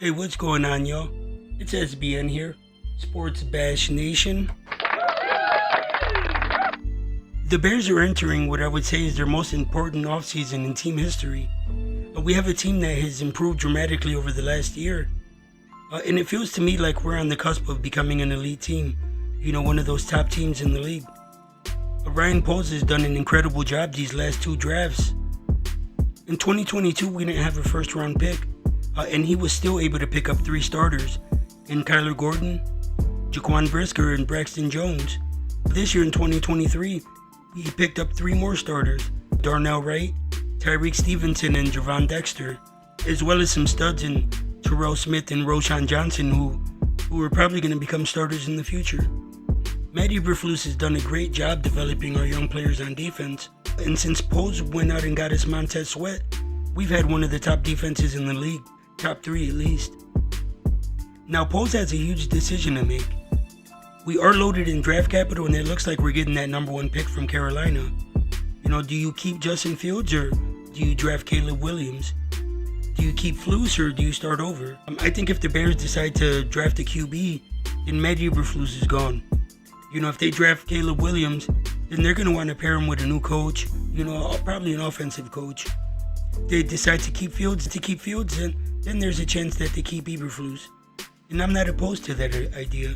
Hey, what's going on, y'all? It's SBN here, Sports Bash Nation. The Bears are entering what I would say is their most important offseason in team history. We have a team that has improved dramatically over the last year. And it feels to me like we're on the cusp of becoming an elite team. You know, one of those top teams in the league. Ryan Poles has done an incredible job these last two drafts. In 2022, we didn't have a first-round pick. And he was still able to pick up 3 starters in Kyler Gordon, Jaquan Brisker, and Braxton Jones. This year in 2023, he picked up 3 more starters, Darnell Wright, Tyreek Stevenson, and Javon Dexter, as well as some studs in Terrell Smith and Roschon Johnson, who are probably going to become starters in the future. Matt Eberflus has done a great job developing our young players on defense, and since Poles went out and got us Montez Sweat, we've had one of the top defenses in the league. Top 3 at least. Now, Poles has a huge decision to make. We are loaded in draft capital, and it looks like we're getting that number 1 pick from Carolina. You know, do you keep Justin Fields or do you draft Caleb Williams? Do you keep Flus or do you start over? I think if the Bears decide to draft a QB, then Matt Eberflus is gone. You know, if they draft Caleb Williams, then they're going to want to pair him with a new coach, you know, probably an offensive coach. They decide to keep Fields, and then there's a chance that they keep Eberflus. And I'm not opposed to that idea.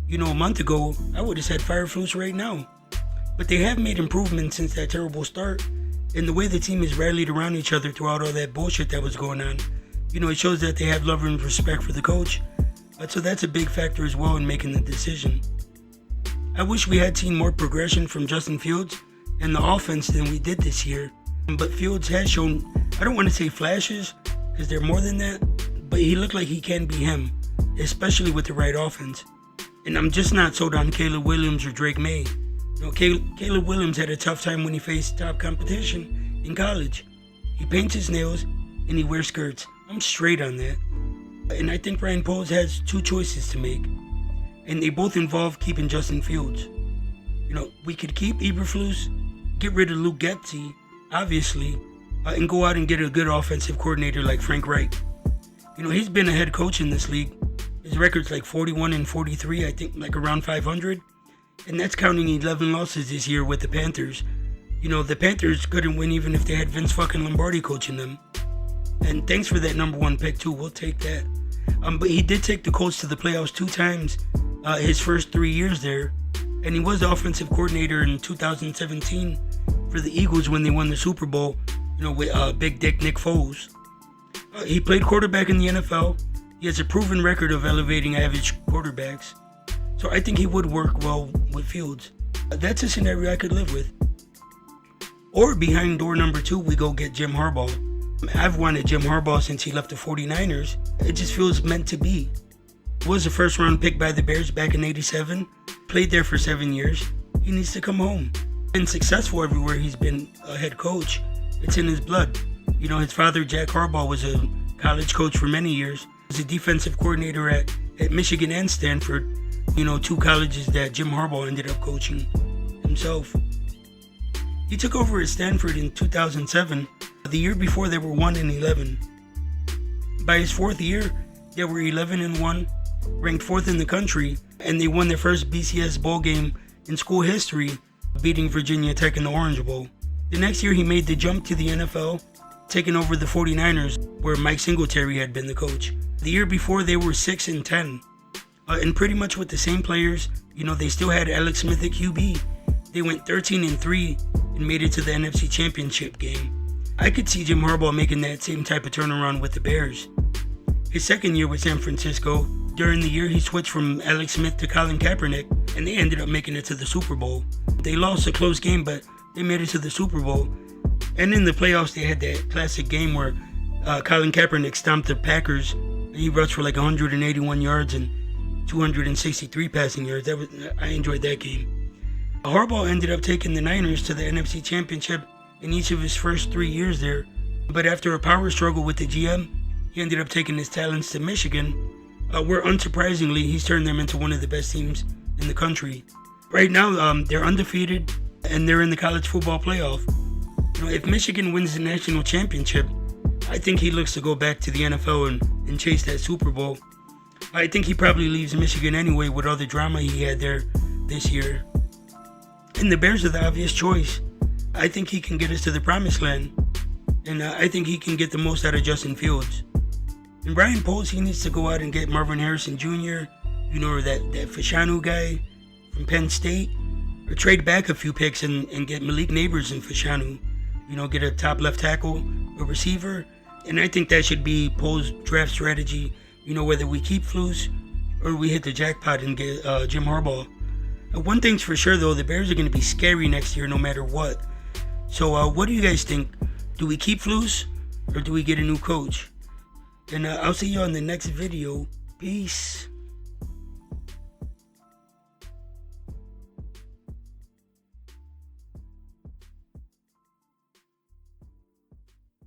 You know, a month ago, I would have said fire Flus right now. But they have made improvements since that terrible start. And the way the team has rallied around each other throughout all that bullshit that was going on, you know, it shows that they have love and respect for the coach. So that's a big factor as well in making the decision. I wish we had seen more progression from Justin Fields and the offense than we did this year. But Fields has shown, I don't want to say flashes, because they're more than that, but he looked like he can be him, especially with the right offense. And I'm just not sold on Caleb Williams or Drake May. You know, Caleb Williams had a tough time when he faced top competition in college. He paints his nails and he wears skirts. I'm straight on that. And I think Ryan Poles has 2 choices to make. And they both involve keeping Justin Fields. You know, we could keep Eberflus, get rid of Luke Getsy, obviously, and go out and get a good offensive coordinator like Frank Reich. You know, he's been a head coach in this league. His record's like 41-43, I think like around 500. And that's counting 11 losses this year with the Panthers. You know, the Panthers couldn't win even if they had Vince fucking Lombardi coaching them. And thanks for that number 1 pick too, we'll take that. But he did take the Colts to the playoffs 2 times his first 3 years there. And he was the offensive coordinator in 2017 for the Eagles when they won the Super Bowl, you know, with Big Dick Nick Foles. He played quarterback in the NFL. He has a proven record of elevating average quarterbacks. So I think he would work well with Fields. That's a scenario I could live with. Or behind door number 2, we go get Jim Harbaugh. I've wanted Jim Harbaugh since he left the 49ers. It just feels meant to be. He was a first-round pick by the Bears back in '87. Played there for 7 years. He needs to come home. Been successful everywhere he's been a head coach. It's in his blood. You know, his father, Jack Harbaugh, was a college coach for many years. He was a defensive coordinator at Michigan and Stanford. You know, 2 colleges that Jim Harbaugh ended up coaching himself. He took over at Stanford in 2007. The year before, they were 1-11. By his 4th year, they were 11-1, ranked 4th in the country, and they won their first BCS bowl game in school history, beating Virginia Tech in the Orange Bowl. The next year, he made the jump to the NFL, taking over the 49ers, where Mike Singletary had been the coach. The year before, they were 6-10. And pretty much with the same players, you know, they still had Alex Smith at QB. They went 13-3 and made it to the NFC Championship game. I could see Jim Harbaugh making that same type of turnaround with the Bears. His second year with San Francisco, during the year he switched from Alex Smith to Colin Kaepernick, and they ended up making it to the Super Bowl. They lost a close game, but they made it to the Super Bowl. And in the playoffs, they had that classic game where Colin Kaepernick stomped the Packers, and he rushed for like 181 yards and 263 passing yards. I enjoyed that game. Harbaugh ended up taking the Niners to the NFC Championship in each of his first 3 years there. But after a power struggle with the GM, he ended up taking his talents to Michigan, where unsurprisingly, he's turned them into one of the best teams in the country. Right now, they're undefeated, and they're in the college football playoff. You know, if Michigan wins the national championship, I think he looks to go back to the NFL and chase that Super Bowl. I think he probably leaves Michigan anyway with all the drama he had there this year. And the Bears are the obvious choice. I think he can get us to the promised land. And I think he can get the most out of Justin Fields. And Brian Poles, he needs to go out and get Marvin Harrison Jr., or that Fashanu guy from Penn State. Or trade back a few picks and get Malik Neighbors and Fashanu. Get a top left tackle, a receiver. And I think that should be Poles' draft strategy. Whether we keep Flus or we hit the jackpot and get Jim Harbaugh. One thing's for sure, though, the Bears are going to be scary next year no matter what. So what do you guys think? Do we keep Flus or do we get a new coach? And I'll see you on the next video. Peace.